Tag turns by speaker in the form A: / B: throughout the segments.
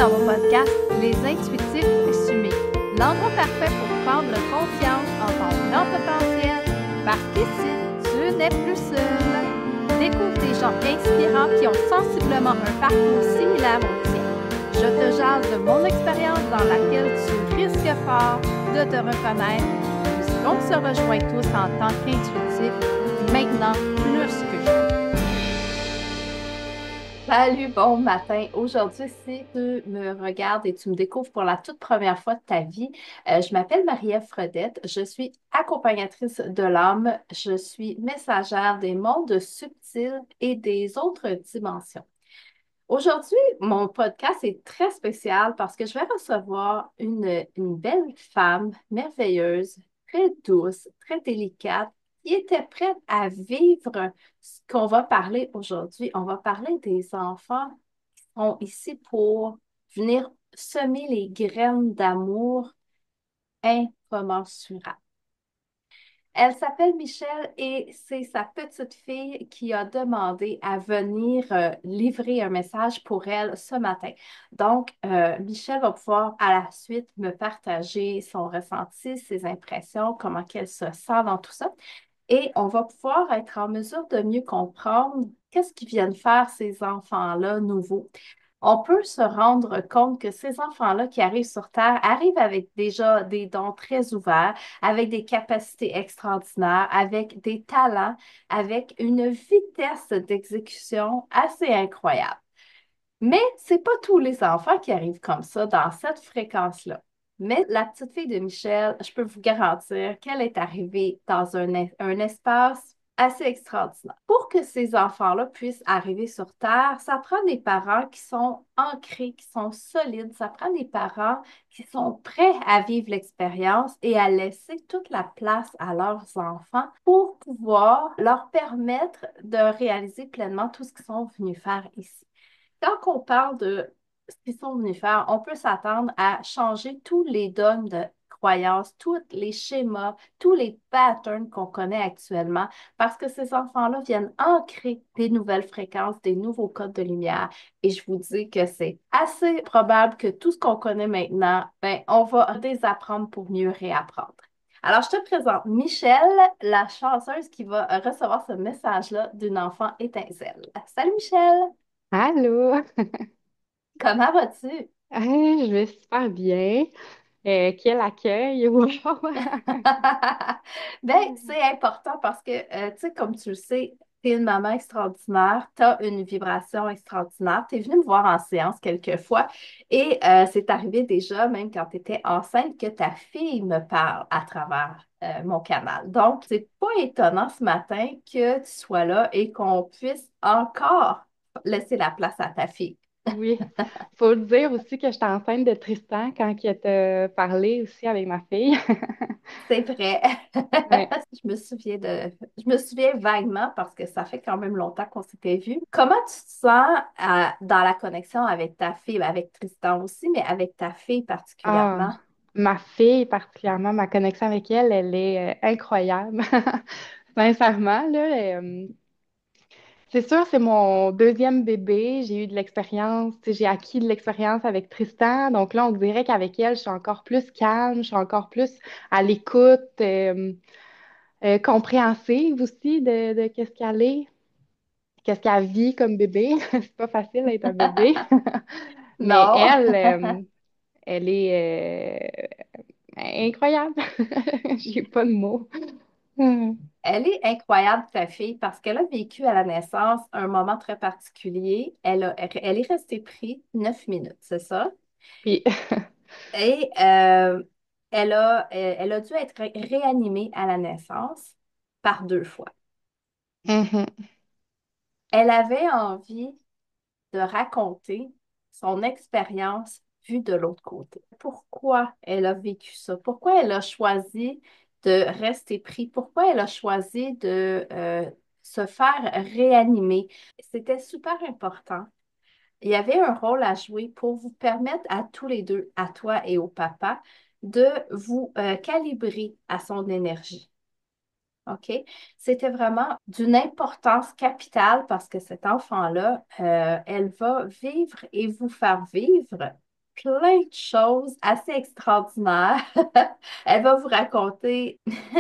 A: dans mon podcast Les Intuitifs Fumés, l'endroit parfait pour prendre confiance en ton grand potentiel, parce qu'ici, tu n'es plus seul. Découvre des gens inspirants qui ont sensiblement un parcours similaire au tien. Je te jase de mon expérience dans laquelle tu risques fort de te reconnaître, puisqu'on se rejoint tous en tant qu'intuitifs, maintenant plus que jamais. Salut, bon matin. Aujourd'hui, si tu me regardes et tu me découvres pour la toute première fois de ta vie, je m'appelle Marie-Ève Fredette. Je suis accompagnatrice de l'âme. Je suis messagère des mondes subtils et des autres dimensions. Aujourd'hui, mon podcast est très spécial parce que je vais recevoir une belle femme merveilleuse, très douce, très délicate, qui était prête à vivre ce qu'on va parler aujourd'hui. On va parler des enfants qui sont ici pour venir semer les graines d'amour incommensurables. Elle s'appelle Michelle et c'est sa petite fille qui a demandé à venir livrer un message pour elle ce matin. Donc, Michelle va pouvoir à la suite me partager son ressenti, ses impressions, comment qu'elle se sent dans tout ça. Et on va pouvoir être en mesure de mieux comprendre qu'est-ce qu'ils viennent faire ces enfants-là nouveaux. On peut se rendre compte que ces enfants-là qui arrivent sur Terre arrivent avec déjà des dons très ouverts, avec des capacités extraordinaires, avec des talents, avec une vitesse d'exécution assez incroyable. Mais c'est pas tous les enfants qui arrivent comme ça dans cette fréquence-là. Mais la petite fille de Michel, je peux vous garantir qu'elle est arrivée dans un espace assez extraordinaire. Pour que ces enfants-là puissent arriver sur Terre, ça prend des parents qui sont ancrés, qui sont solides. Ça prend des parents qui sont prêts à vivre l'expérience et à laisser toute la place à leurs enfants pour pouvoir leur permettre de réaliser pleinement tout ce qu'ils sont venus faire ici. Quand on parle de ce qu'ils sont venus faire, on peut s'attendre à changer tous les dogmes de croyances, tous les schémas, tous les patterns qu'on connaît actuellement, parce que ces enfants-là viennent ancrer des nouvelles fréquences, des nouveaux codes de lumière. Et je vous dis que c'est assez probable que tout ce qu'on connaît maintenant, ben, on va désapprendre pour mieux réapprendre. Alors, je te présente Michelle, la chanceuse qui va recevoir ce message-là d'une enfant étincelle. Salut Michelle!
B: Allô?
A: Comment vas-tu?
B: Je vais super bien. Quel accueil! Wow!
A: Ben, c'est important parce que, tu sais, comme tu le sais, tu es une maman extraordinaire, tu as une vibration extraordinaire. Tu es venue me voir en séance quelques fois et c'est arrivé déjà, même quand tu étais enceinte, que ta fille me parle à travers mon canal. Donc, c'est pas étonnant ce matin que tu sois là et qu'on puisse encore laisser la place à ta fille.
B: Oui, faut le dire aussi que j'étais enceinte de Tristan quand il t'a parlé aussi avec ma fille.
A: C'est vrai.
B: Ouais.
A: Je me souviens vaguement parce que ça fait quand même longtemps qu'on s'était vus. Comment tu te sens dans la connexion avec ta fille, avec Tristan aussi, mais avec ta fille
B: Ah,
A: particulièrement?
B: ma fille particulièrement, ma connexion avec elle, elle est incroyable. Sincèrement, là, c'est sûr, c'est mon deuxième bébé. J'ai eu de l'expérience, tu sais, j'ai acquis de l'expérience avec Tristan. Donc là, on dirait qu'avec elle, je suis encore plus calme, je suis encore plus à l'écoute, compréhensive aussi de qu'est-ce qu'elle est, qu'est-ce qu'elle vit comme bébé. C'est pas facile d'être un bébé. Mais
A: Non,
B: elle, elle est incroyable. J'ai pas de mots. Hmm.
A: elle est incroyable, ta fille, parce qu'elle a vécu à la naissance un moment très particulier. Elle est restée prise 9 minutes, c'est ça?
B: Puis,
A: Et elle a dû être réanimée à la naissance par 2 fois.
B: mhm.
A: Elle avait envie de raconter son expérience vue de l'autre côté. Pourquoi elle a vécu ça? Pourquoi elle a choisi de rester pris? Pourquoi elle a choisi de se faire réanimer? C'était super important. Il y avait un rôle à jouer pour vous permettre à tous les deux, à toi et au papa, de vous calibrer à son énergie. OK? C'était vraiment d'une importance capitale parce que cet enfant-là, elle va vivre et vous faire vivre plein de choses assez extraordinaires. Elle va vous raconter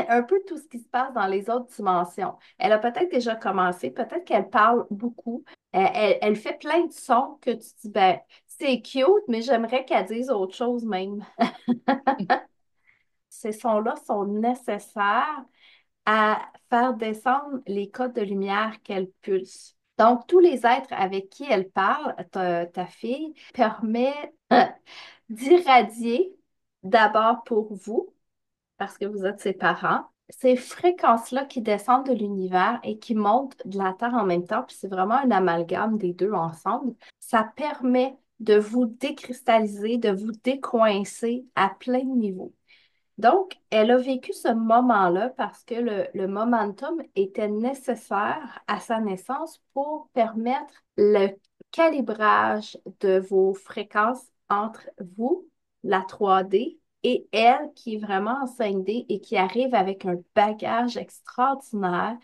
A: un peu tout ce qui se passe dans les autres dimensions. Elle a peut-être déjà commencé, peut-être qu'elle parle beaucoup. Elle fait plein de sons que tu dis, ben, c'est cute, mais j'aimerais qu'elle dise autre chose même. Ces sons-là sont nécessaires à faire descendre les codes de lumière qu'elle pulse. Donc, tous les êtres avec qui elle parle, ta fille, permet d'irradier d'abord pour vous, parce que vous êtes ses parents, ces fréquences-là qui descendent de l'univers et qui montent de la Terre en même temps, puis c'est vraiment un amalgame des deux ensemble, ça permet de vous décristalliser, de vous décoincer à plein de niveaux. Donc, elle a vécu ce moment-là parce que le momentum était nécessaire à sa naissance pour permettre le calibrage de vos fréquences entre vous, la 3D, et elle qui est vraiment en 5D et qui arrive avec un bagage extraordinaire,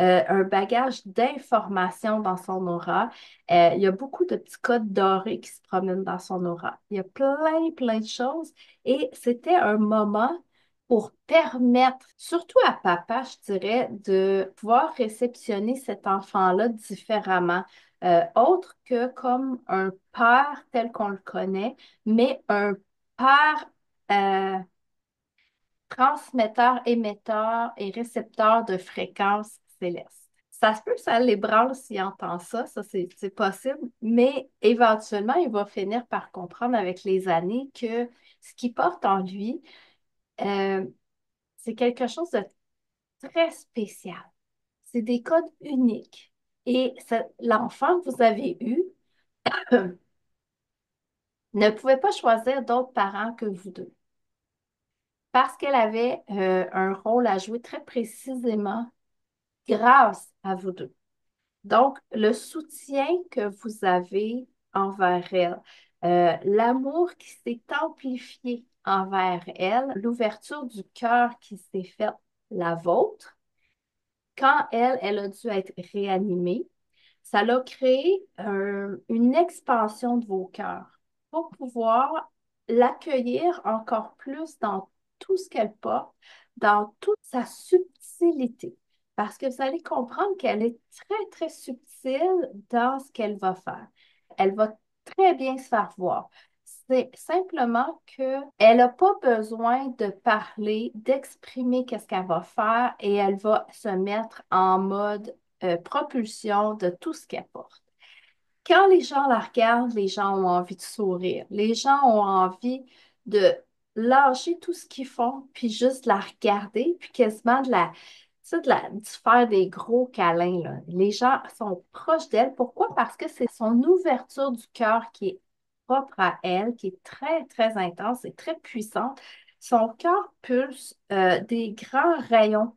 A: un bagage d'informations dans son aura. Il y a beaucoup de petits codes dorés qui se promènent dans son aura. Il y a plein de choses. Et c'était un moment pour permettre, surtout à papa, je dirais, de pouvoir réceptionner cet enfant-là différemment, autre que comme un père tel qu'on le connaît, mais un père transmetteur, émetteur et récepteur de fréquences célestes. Ça se peut que ça l'ébranle s'il entend ça c'est possible, mais éventuellement, il va finir par comprendre avec les années que ce qu'il porte en lui, euh, c'est quelque chose de très spécial. C'est des codes uniques. Et l'enfant que vous avez eu ne pouvait pas choisir d'autres parents que vous deux parce qu'elle avait un rôle à jouer très précisément grâce à vous deux. Donc, le soutien que vous avez envers elle, l'amour qui s'est amplifié envers elle, l'ouverture du cœur qui s'est faite la vôtre, quand elle a dû être réanimée, ça l'a créé une expansion de vos cœurs pour pouvoir l'accueillir encore plus dans tout ce qu'elle porte, dans toute sa subtilité. Parce que vous allez comprendre qu'elle est très subtile dans ce qu'elle va faire. Elle va très bien se faire voir. C'est simplement qu'elle n'a pas besoin de parler, d'exprimer qu'est-ce qu'elle va faire et elle va se mettre en mode propulsion de tout ce qu'elle porte. Quand les gens la regardent, les gens ont envie de sourire. Les gens ont envie de lâcher tout ce qu'ils font, puis juste la regarder, puis quasiment de faire des gros câlins, là. Les gens sont proches d'elle. Pourquoi? Parce que c'est son ouverture du cœur qui est propre à elle, qui est très intense et très puissante. Son cœur pulse des grands rayons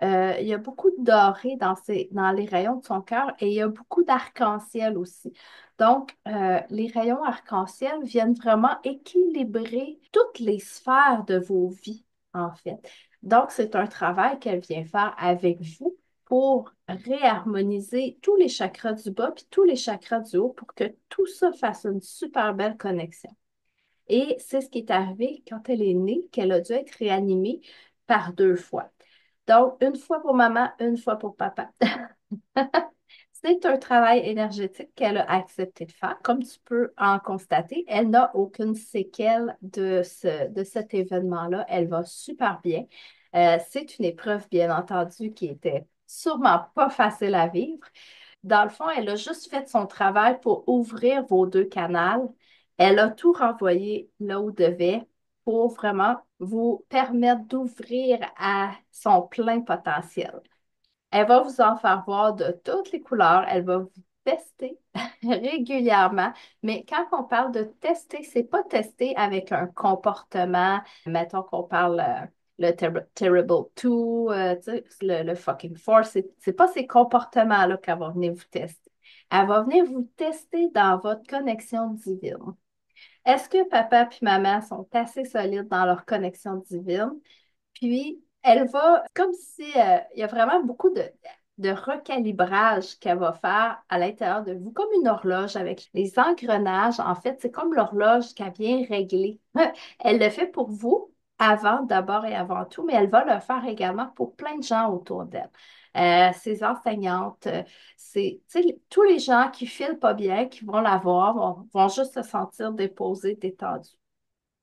A: il y a beaucoup de doré dans les rayons de son cœur et il y a beaucoup d'arc-en-ciel aussi. Donc, les rayons arc-en-ciel viennent vraiment équilibrer toutes les sphères de vos vies, en fait. Donc, c'est un travail qu'elle vient faire avec vous pour réharmoniser tous les chakras du bas puis tous les chakras du haut pour que tout ça fasse une super belle connexion. Et c'est ce qui est arrivé quand elle est née, qu'elle a dû être réanimée par 2 fois. Donc, une fois pour maman, une fois pour papa. C'est un travail énergétique qu'elle a accepté de faire. Comme tu peux en constater, elle n'a aucune séquelle de cet événement-là. Elle va super bien. C'est une épreuve, bien entendu, qui était sûrement pas facile à vivre. Dans le fond, elle a juste fait son travail pour ouvrir vos deux canaux. Elle a tout renvoyé là où devait pour vraiment vous permettre d'ouvrir à son plein potentiel. Elle va vous en faire voir de toutes les couleurs. Elle va vous tester régulièrement. Mais quand on parle de tester, c'est pas tester avec un comportement. Mettons qu'on parle le Terrible 2, tu sais, le fucking Force. C'est pas ces comportements-là qu'elle va venir vous tester. Elle va venir vous tester dans votre connexion divine. Est-ce que papa et maman sont assez solides dans leur connexion divine? Puis, elle va, comme si il y a vraiment beaucoup de recalibrage qu'elle va faire à l'intérieur de vous, comme une horloge avec les engrenages. En fait, c'est comme l'horloge qu'elle vient régler. Elle le fait pour vous avant, d'abord et avant tout, mais elle va le faire également pour plein de gens autour d'elle. Ses enseignantes, tu sais, tous les gens qui filent pas bien, qui vont la voir, vont juste se sentir déposés, détendus.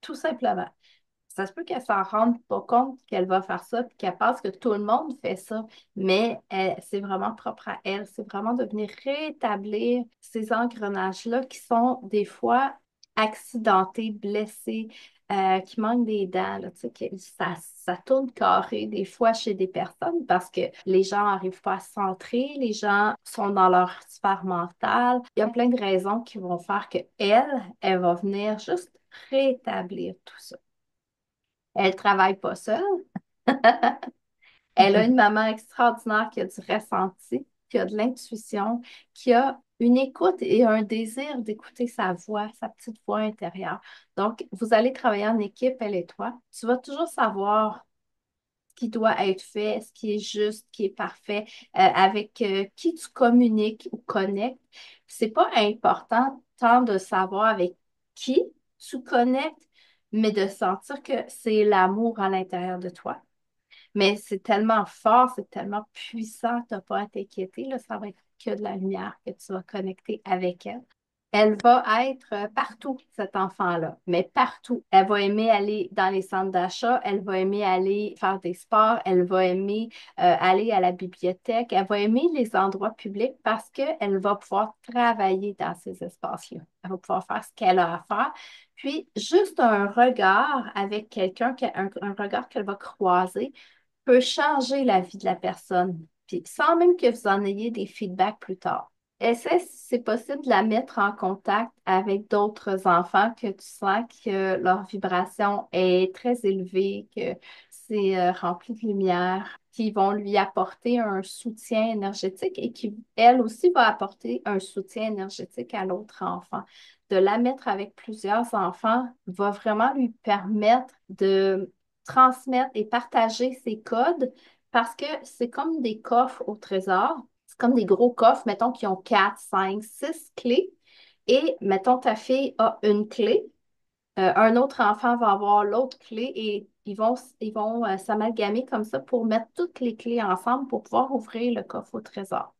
A: Tout simplement. Ça se peut qu'elle s'en rende pas compte qu'elle va faire ça, puis qu'elle pense que tout le monde fait ça, mais c'est vraiment propre à elle. C'est vraiment de venir rétablir ces engrenages-là qui sont des fois accidentés, blessés, qui manquent des dents, là, tu sais, que ça tourne carré des fois chez des personnes parce que les gens n'arrivent pas à se centrer, les gens sont dans leur sphère mentale. Il y a plein de raisons qui vont faire que elle va venir juste rétablir tout ça. Elle travaille pas seule. Elle a une maman extraordinaire qui a du ressenti, qui a de l'intuition, qui a une écoute et un désir d'écouter sa voix, sa petite voix intérieure. Donc, vous allez travailler en équipe, elle et toi. Tu vas toujours savoir ce qui doit être fait, ce qui est juste, ce qui est parfait, avec qui tu communiques ou connectes. C'est pas important tant de savoir avec qui tu connectes, mais de sentir que c'est l'amour à l'intérieur de toi. Mais c'est tellement fort, c'est tellement puissant, tu n'as pas à t'inquiéter, là, ça va être que de la lumière que tu vas connecter avec elle. Elle va être partout, cet enfant-là, mais partout. Elle va aimer aller dans les centres d'achat, elle va aimer aller faire des sports, elle va aimer aller à la bibliothèque, elle va aimer les endroits publics parce qu'elle va pouvoir travailler dans ces espaces-là. Elle va pouvoir faire ce qu'elle a à faire. Puis, juste un regard avec quelqu'un, un regard qu'elle va croiser, peut changer la vie de la personne, puis sans même que vous en ayez des feedbacks plus tard. Essaie, si c'est possible, de la mettre en contact avec d'autres enfants que tu sens que leur vibration est très élevée, que c'est rempli de lumière, qui vont lui apporter un soutien énergétique et qui, elle aussi, va apporter un soutien énergétique à l'autre enfant. De la mettre avec plusieurs enfants va vraiment lui permettre de transmettre et partager ses codes parce que c'est comme des coffres au trésor. C'est comme des gros coffres, mettons, qui ont 4, 5, 6 clés. Et, mettons, ta fille a une clé, un autre enfant va avoir l'autre clé et ils vont s'amalgamer comme ça pour mettre toutes les clés ensemble pour pouvoir ouvrir le coffre au trésor.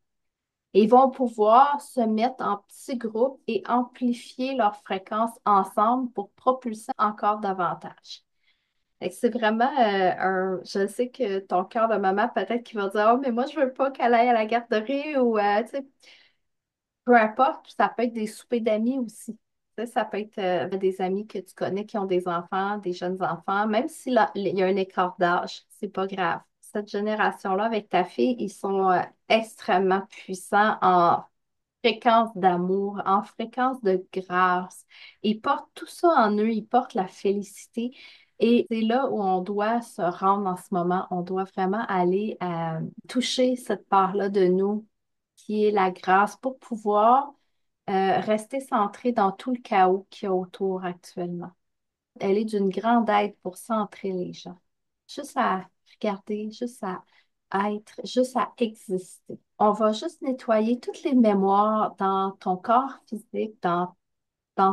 A: Et ils vont pouvoir se mettre en petits groupes et amplifier leur fréquence ensemble pour propulser encore davantage. Fait que c'est vraiment Je sais que ton cœur de maman, peut-être qu'il va dire, oh, mais moi, je veux pas qu'elle aille à la garderie ou, tu sais, peu importe, ça peut être des soupers d'amis aussi. Tu sais, ça peut être des amis que tu connais qui ont des enfants, des jeunes enfants, même si là, il y a un écart d'âge, c'est pas grave. Cette génération-là, avec ta fille, ils sont extrêmement puissants en fréquence d'amour, en fréquence de grâce. Ils portent tout ça en eux, ils portent la félicité. Et c'est là où on doit se rendre en ce moment. On doit vraiment aller toucher cette part-là de nous qui est la grâce pour pouvoir rester centré dans tout le chaos qu'il y a autour actuellement. Elle est d'une grande aide pour centrer les gens. Juste à regarder, juste à être, juste à exister. On va juste nettoyer toutes les mémoires dans ton corps physique, dans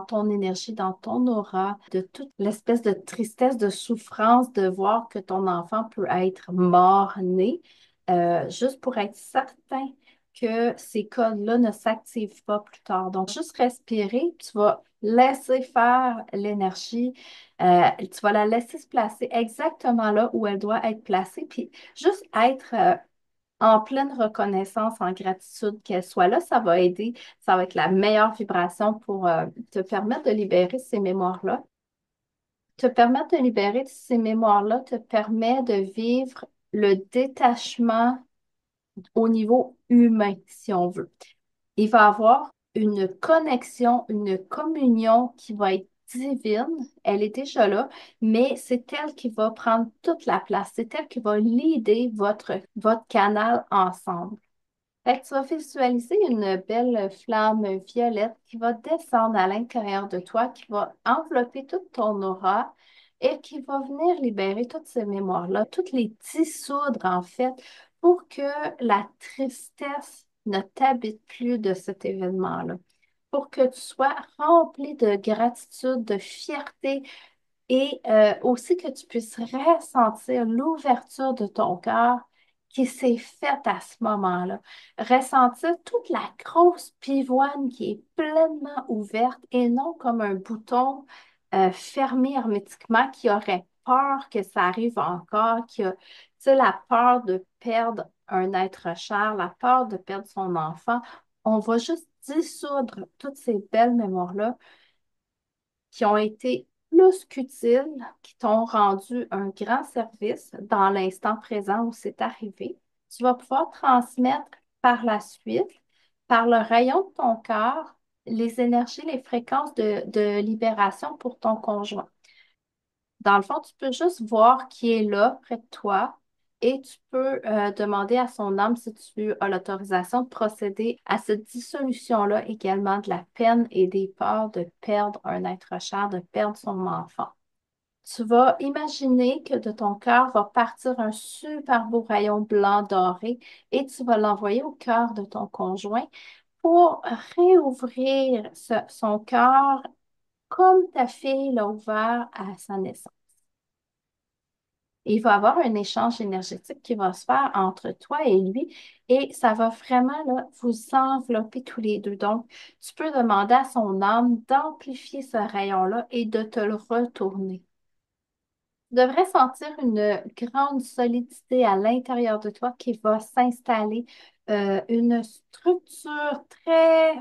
A: ton énergie, dans ton aura, de toute l'espèce de tristesse, de souffrance de voir que ton enfant peut être mort-né, juste pour être certain que ces codes-là ne s'activent pas plus tard. Donc, juste respirer, tu vas laisser faire l'énergie, tu vas la laisser se placer exactement là où elle doit être placée, puis juste être en pleine reconnaissance, en gratitude qu'elle soit là, ça va aider. Ça va être la meilleure vibration pour te permettre de libérer ces mémoires-là. Te permettre de libérer ces mémoires-là te permet de vivre le détachement au niveau humain, si on veut. Il va y avoir une connexion, une communion qui va être divine. Elle est déjà là, mais c'est elle qui va prendre toute la place. C'est elle qui va leader votre canal ensemble. Fait que tu vas visualiser une belle flamme violette qui va descendre à l'intérieur de toi, qui va envelopper toute ton aura et qui va venir libérer toutes ces mémoires-là, toutes les dissoudre en fait, pour que la tristesse ne t'habite plus de cet événement-là, pour que tu sois rempli de gratitude, de fierté et aussi que tu puisses ressentir l'ouverture de ton cœur qui s'est faite à ce moment-là. Ressentir toute la grosse pivoine qui est pleinement ouverte et non comme un bouton fermé hermétiquement qui aurait peur que ça arrive encore, qui a, tu sais, la peur de perdre un être cher, la peur de perdre son enfant. On va juste dissoudre toutes ces belles mémoires-là qui ont été plus qu'utiles, qui t'ont rendu un grand service dans l'instant présent où c'est arrivé. Tu vas pouvoir transmettre par la suite, par le rayon de ton cœur, les énergies, les fréquences de libération pour ton conjoint. Dans le fond, tu peux juste voir qui est là près de toi et tu peux demander à son âme si tu as l'autorisation de procéder à cette dissolution-là également de la peine et des peurs de perdre un être cher, de perdre son enfant. Tu vas imaginer que de ton cœur va partir un super beau rayon blanc doré et tu vas l'envoyer au cœur de ton conjoint pour réouvrir son cœur comme ta fille l'a ouvert à sa naissance. Et il va y avoir un échange énergétique qui va se faire entre toi et lui et ça va vraiment là, vous envelopper tous les deux. Donc, tu peux demander à son âme d'amplifier ce rayon-là et de te le retourner. Tu devrais sentir une grande solidité à l'intérieur de toi qui va s'installer, une structure très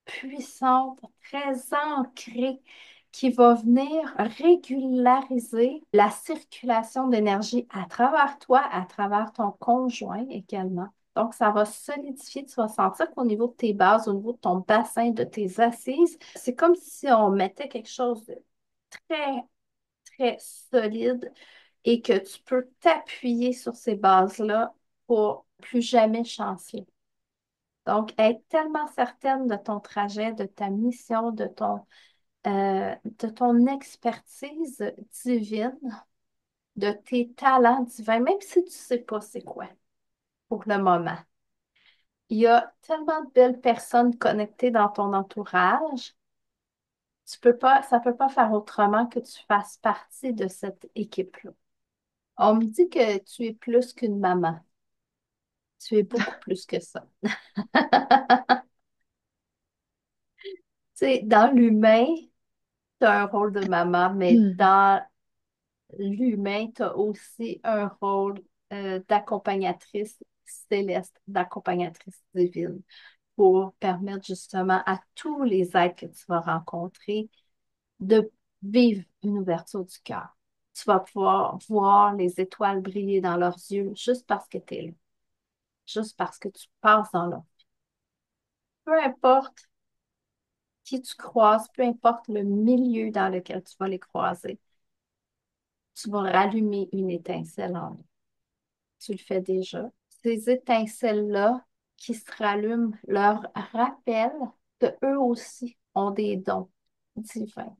A: puissante, très ancrée, qui va venir régulariser la circulation d'énergie à travers toi, à travers ton conjoint également. Donc, ça va solidifier, tu vas sentir qu'au niveau de tes bases, au niveau de ton bassin, de tes assises, c'est comme si on mettait quelque chose de très, très solide et que tu peux t'appuyer sur ces bases-là pour plus jamais chanceler. Donc, être tellement certaine de ton trajet, de ta mission, de ton expertise divine, de tes talents divins, même si tu ne sais pas c'est quoi pour le moment. Il y a tellement de belles personnes connectées dans ton entourage. Tu peux pas, ça ne peut pas faire autrement que tu fasses partie de cette équipe-là. On me dit que tu es plus qu'une maman. Tu es beaucoup plus que ça. Tu sais, dans l'humain, tu as un rôle de maman, mais dans l'humain, tu as aussi un rôle d'accompagnatrice céleste, d'accompagnatrice divine pour permettre justement à tous les êtres que tu vas rencontrer de vivre une ouverture du cœur. Tu vas pouvoir voir les étoiles briller dans leurs yeux juste parce que tu es là, juste parce que tu passes dans leur vie. Peu importe qui tu croises, peu importe le milieu dans lequel tu vas les croiser, tu vas rallumer une étincelle en eux. Tu le fais déjà. Ces étincelles-là qui se rallument leur rappellent que eux aussi ont des dons divins,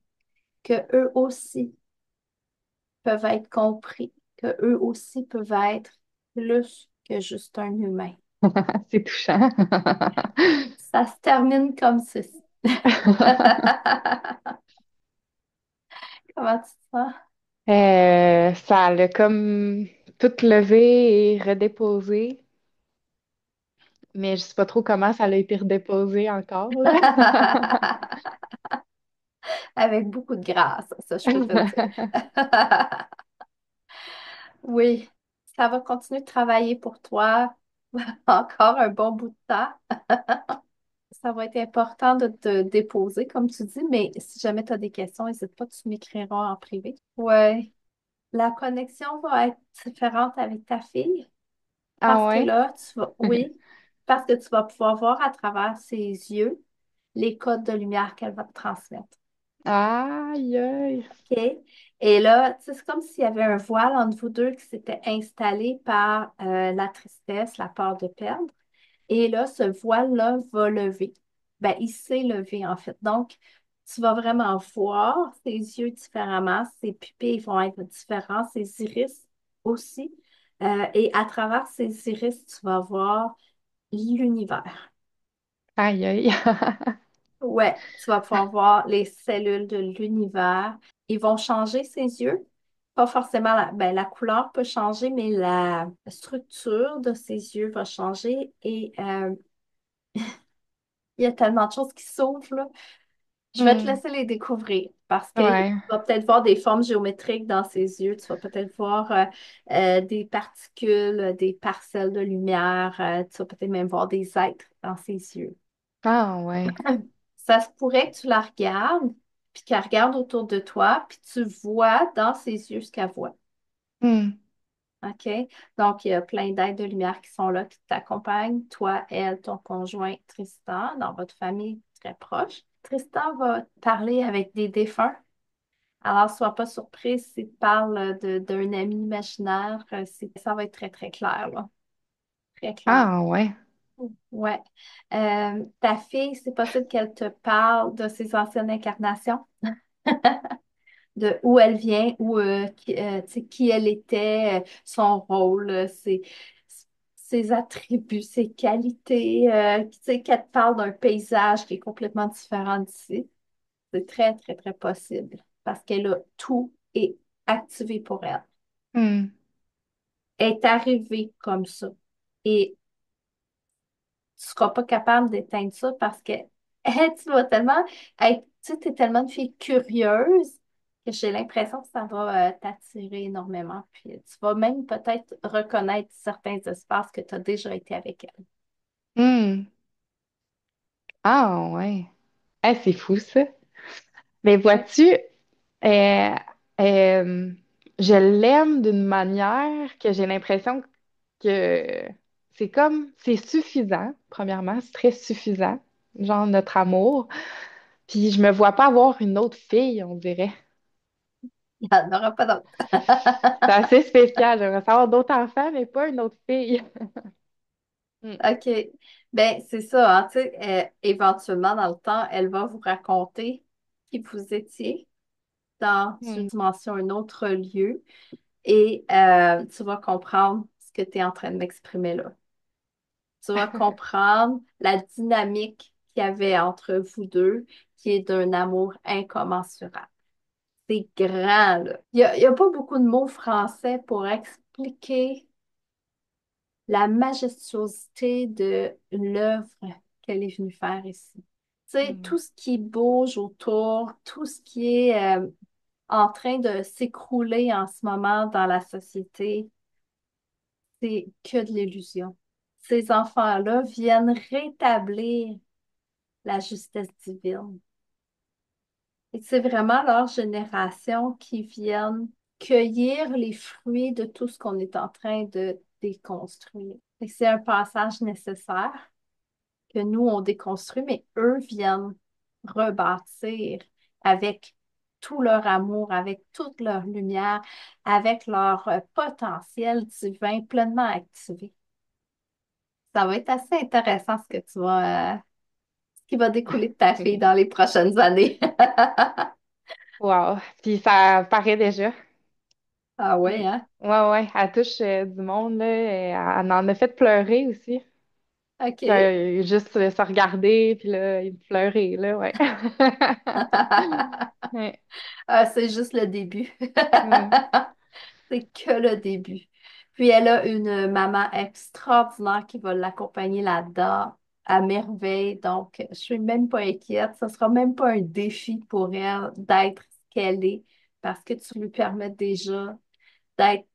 A: que eux aussi peuvent être compris, que eux aussi peuvent être plus que juste un humain.
B: C'est touchant.
A: Ça se termine comme ceci. Comment tu te sens?
B: Ça l'a comme tout levé et redéposé, mais je sais pas trop comment ça a été redéposé encore, là.
A: Avec beaucoup de grâce, ça, je peux te le dire. Oui, ça va continuer de travailler pour toi encore un bon bout de temps. Ça va être important de te déposer, comme tu dis, mais si jamais tu as des questions, n'hésite pas, tu m'écriras en privé. Ouais, la connexion va être différente avec ta fille
B: Ah
A: parce que
B: ouais?
A: là, oui, parce que tu vas pouvoir voir à travers ses yeux les codes de lumière qu'elle va te transmettre.
B: Aïe, aïe.
A: OK? Et là, tu sais, c'est comme s'il y avait un voile entre vous deux qui s'était installé par la tristesse, la peur de perdre. Et là, ce voile-là va lever. Ben, il s'est levé, en fait. Donc, tu vas vraiment voir ses yeux différemment, ses pupilles vont être différents, ses iris aussi. Et à travers ces iris, tu vas voir l'univers.
B: Aïe, aïe.
A: Ouais, tu vas pouvoir voir les cellules de l'univers. Ils vont changer ses yeux. Pas forcément la couleur peut changer, mais la structure de ses yeux va changer. Et il y a tellement de choses qui s'ouvrent, là. Je vais te
B: Hmm.
A: laisser les découvrir parce que tu
B: Ouais.
A: vas peut-être voir des formes géométriques dans ses yeux. Tu vas peut-être voir des particules, des parcelles de lumière. Tu vas peut-être même voir des êtres dans ses yeux.
B: Ah, ouais.
A: Ça se pourrait que tu la regardes, puis qu'elle regarde autour de toi, puis tu vois dans ses yeux ce qu'elle voit.
B: Hmm.
A: OK? Donc, il y a plein d'êtres de lumière qui sont là, qui t'accompagnent. Toi, elle, ton conjoint, Tristan, dans votre famille très proche. Tristan va parler avec des défunts. Alors, sois pas surprise s'il parle d'un ami imaginaire. Ça va être très, très clair, là. Très clair.
B: Ah, ouais.
A: Ouais. Ta fille, c'est possible qu'elle te parle de ses anciennes incarnations, de où elle vient, tu sais, qui elle était, son rôle, ses attributs, ses qualités, tu sais, qu'elle te parle d'un paysage qui est complètement différent d'ici. C'est très, très, très possible parce qu'elle a tout est activé pour elle.
B: Hmm.
A: Elle est arrivée comme ça. Et tu ne seras pas capable d'éteindre ça parce que tu vas tellement être, tu sais, t'es tellement une fille curieuse que j'ai l'impression que ça va t'attirer énormément. Puis tu vas même peut-être reconnaître certains espaces que tu as déjà été avec elle.
B: Hmm. Ah, ouais. Eh, c'est fou, ça. Mais vois-tu, euh, euh, je l'aime d'une manière que j'ai l'impression que c'est suffisant, premièrement, c'est très suffisant, genre notre amour. Puis je me vois pas avoir une autre fille, on dirait.
A: Il n'y en aura pas d'autres.
B: C'est assez spécial. J'aimerais savoir d'autres enfants, mais pas une autre fille. Hmm.
A: OK. Ben, c'est ça, hein, tu sais, éventuellement, dans le temps, elle va vous raconter qui vous étiez dans une
B: Hmm.
A: dimension, un autre lieu, et tu vas comprendre ce que tu es en train de m'exprimer là. Tu vas comprendre la dynamique qu'il y avait entre vous deux, qui est d'un amour incommensurable. C'est grand, là. Il y a pas beaucoup de mots français pour expliquer la majestuosité de l'œuvre qu'elle est venue faire ici. Tu sais,
B: Hmm.
A: tout ce qui bouge autour, tout ce qui est en train de s'écrouler en ce moment dans la société, c'est que de l'illusion. Ces enfants-là viennent rétablir la justesse divine. Et c'est vraiment leur génération qui viennent cueillir les fruits de tout ce qu'on est en train de déconstruire. Et c'est un passage nécessaire que nous, on déconstruit, mais eux viennent rebâtir avec tout leur amour, avec toute leur lumière, avec leur potentiel divin pleinement activé. Ça va être assez intéressant ce qui va découler de ta fille dans les prochaines années.
B: Wow. Puis ça paraît déjà.
A: Ah
B: Hmm.
A: ouais, hein?
B: Ouais, ouais. Elle touche du monde, là. Et elle en a fait pleurer aussi.
A: OK.
B: Juste se regarder, puis là, il pleurait, là, ouais. Ouais.
A: Ah, c'est juste le début.
B: Hmm.
A: C'est que le début. Puis elle a une maman extraordinaire qui va l'accompagner là-dedans à merveille. Donc, je suis même pas inquiète. Ce sera même pas un défi pour elle d'être ce qu'elle est parce que tu lui permets déjà d'être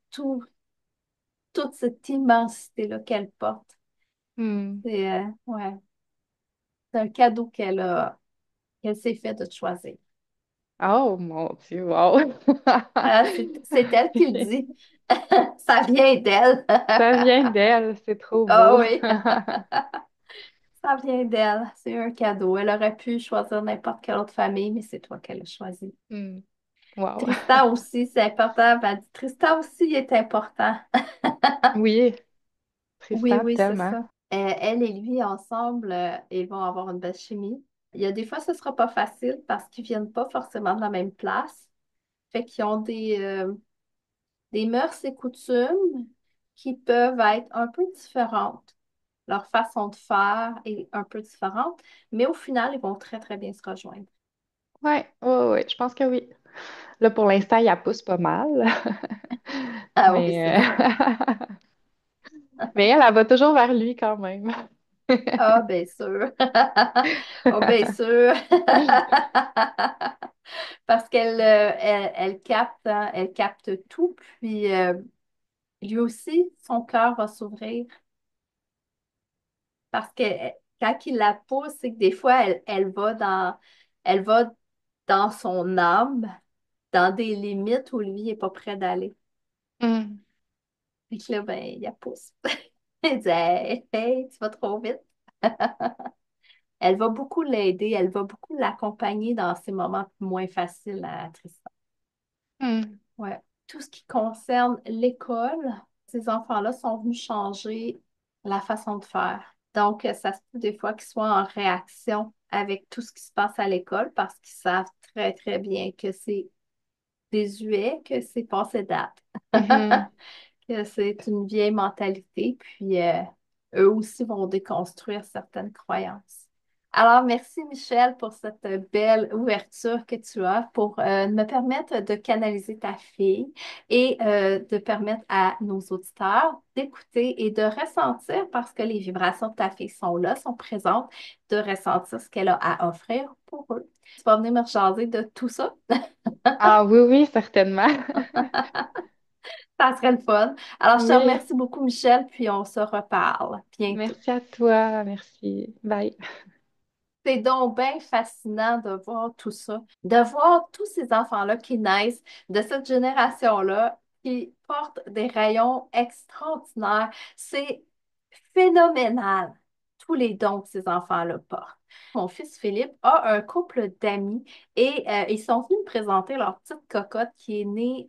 A: toute cette immensité-là qu'elle porte.
B: Hmm.
A: Ouais, c'est un cadeau qu'elle s'est fait de te choisir.
B: Oh mon Dieu, wow!
A: Ah, c'est elle qui le dit. Ça vient d'elle.
B: Ça vient d'elle, c'est trop
A: Ah
B: beau.
A: oui, ça vient d'elle. C'est un cadeau. Elle aurait pu choisir n'importe quelle autre famille, mais c'est toi qu'elle a choisi.
B: Hmm. Wow.
A: Tristan aussi, c'est important. Elle dit, Tristan aussi il est important.
B: Oui,
A: Oui,
B: Tristan,
A: oui, c'est
B: tellement.
A: ça. Elle et lui, ensemble, ils vont avoir une belle chimie. Il y a des fois, ce ne sera pas facile parce qu'ils viennent pas forcément de la même place. Fait qu'ils ont des mœurs et coutumes, qui peuvent être un peu différentes. Leur façon de faire est un peu différente, mais au final, ils vont très, très bien se rejoindre.
B: Ouais, ouais, ouais, je pense que oui. Là, pour l'instant, il pousse pas mal.
A: Ah oui, c'est
B: Mais,
A: ça.
B: mais elle va toujours vers lui quand même.
A: Ah, bien sûr. Oh, bien sûr. Parce qu'elle capte, hein, elle capte tout, puis lui aussi, son cœur va s'ouvrir. Parce que quand il la pousse, c'est que des fois, elle va dans son âme, dans des limites où lui n'est pas prêt d'aller.
B: Hmm.
A: Et que là, ben, il la pousse. Il dit, hey, hey, tu vas trop vite. Elle va beaucoup l'aider, elle va beaucoup l'accompagner dans ces moments moins faciles à Tristan.
B: Hmm.
A: Ouais. Tout ce qui concerne l'école, ces enfants-là sont venus changer la façon de faire. Donc, ça se peut des fois qu'ils soient en réaction avec tout ce qui se passe à l'école parce qu'ils savent très, très bien que c'est désuet, que c'est passé date.
B: Mhm.
A: Que c'est une vieille mentalité, puis eux aussi vont déconstruire certaines croyances. Alors, merci Michel pour cette belle ouverture que tu as pour me permettre de canaliser ta fille et de permettre à nos auditeurs d'écouter et de ressentir, parce que les vibrations de ta fille sont là, sont présentes, de ressentir ce qu'elle a à offrir pour eux. Tu vas venir me rejaser de tout ça?
B: Ah oui, oui, certainement.
A: Ça serait le fun. Alors, je te
B: Oui,
A: remercie beaucoup, Michel, puis on se reparle bientôt.
B: merci à toi. Merci. Bye.
A: C'est donc bien fascinant de voir tout ça, de voir tous ces enfants-là qui naissent de cette génération-là, qui portent des rayons extraordinaires. C'est phénoménal, tous les dons que ces enfants-là portent. Mon fils Philippe a un couple d'amis et ils sont venus me présenter leur petite cocotte qui est née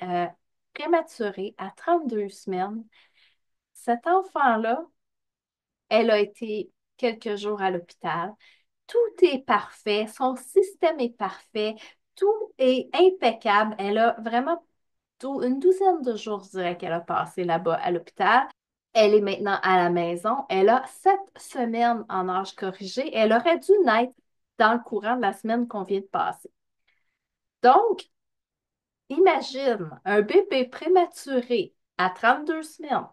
A: prématurée à 32 semaines. Cet enfant-là, elle a été quelques jours à l'hôpital. Tout est parfait, son système est parfait, tout est impeccable. Elle a vraiment une douzaine de jours, je dirais, qu'elle a passé là-bas à l'hôpital. Elle est maintenant à la maison. Elle a 7 semaines en âge corrigé. Elle aurait dû naître dans le courant de la semaine qu'on vient de passer. Donc, imagine un bébé prématuré à 32 semaines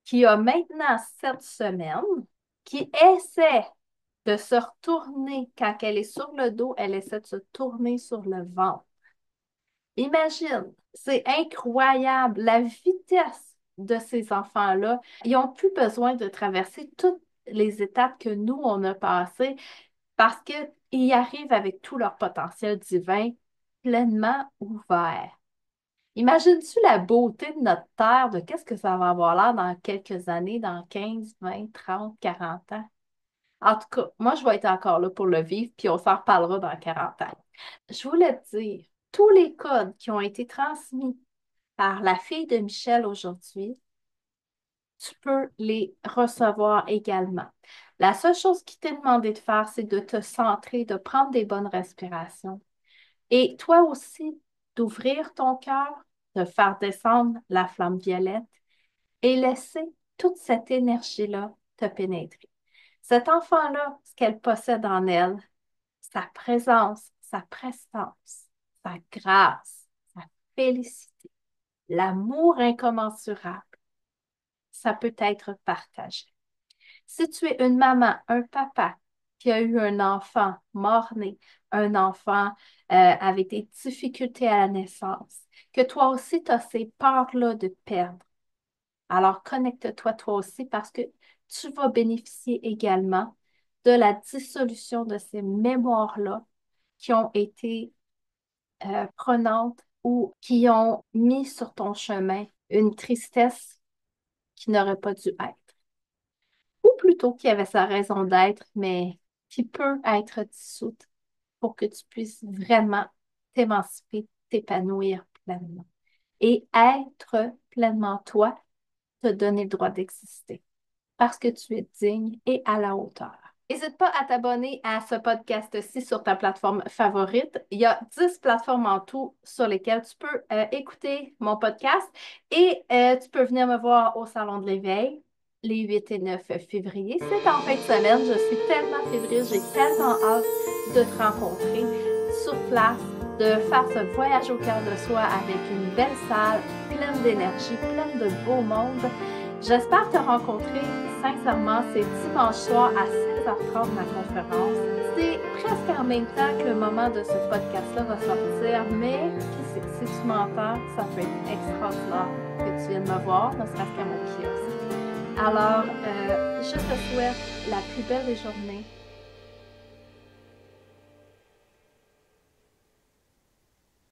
A: qui a maintenant 7 semaines, qui essaie de se retourner quand elle est sur le dos, elle essaie de se tourner sur le ventre. Imagine, c'est incroyable la vitesse de ces enfants-là. Ils n'ont plus besoin de traverser toutes les étapes que nous, on a passées parce qu'ils arrivent avec tout leur potentiel divin pleinement ouvert. Imagines-tu la beauté de notre Terre, de qu'est-ce que ça va avoir l'air dans quelques années, dans 15, 20, 30, 40 ans? En tout cas, moi, je vais être encore là pour le vivre, puis on s'en reparlera dans 40 ans. Je voulais te dire, tous les codes qui ont été transmis par la fille de Michel aujourd'hui, tu peux les recevoir également. La seule chose qui t'est demandé de faire, c'est de te centrer, de prendre des bonnes respirations. Et toi aussi, d'ouvrir ton cœur, de faire descendre la flamme violette et laisser toute cette énergie-là te pénétrer. Cet enfant-là, ce qu'elle possède en elle, sa présence, sa prestance, sa grâce, sa félicité, l'amour incommensurable, ça peut être partagé. Si tu es une maman, un papa qui a eu un enfant mort-né, un enfant avec des difficultés à la naissance, que toi aussi tu as ces peurs-là de perdre, alors connecte-toi toi aussi parce que tu vas bénéficier également de la dissolution de ces mémoires-là qui ont été prenantes ou qui ont mis sur ton chemin une tristesse qui n'aurait pas dû être. Ou plutôt qui avait sa raison d'être, mais qui peut être dissoute pour que tu puisses vraiment t'émanciper, t'épanouir pleinement et être pleinement toi, te donner le droit d'exister parce que tu es digne et à la hauteur. N'hésite pas à t'abonner à ce podcast-ci sur ta plateforme favorite. Il y a 10 plateformes en tout sur lesquelles tu peux écouter mon podcast et tu peux venir me voir au Salon de l'Éveil les 8 et 9 février. C'est en fin de semaine. Je suis tellement fébrile, j'ai tellement hâte de te rencontrer sur place, de faire ce voyage au cœur de soi avec une belle salle pleine d'énergie, pleine de beau monde. J'espère te rencontrer sincèrement. C'est dimanche soir à 16h30 ma conférence. C'est presque en même temps que le moment de ce podcast-là va sortir, mais qui sait, si tu m'entends, ça peut être extraordinaire que tu viennes me voir, ne serait-ce qu'à mon kiosque. Alors, je te souhaite la plus belle des journées,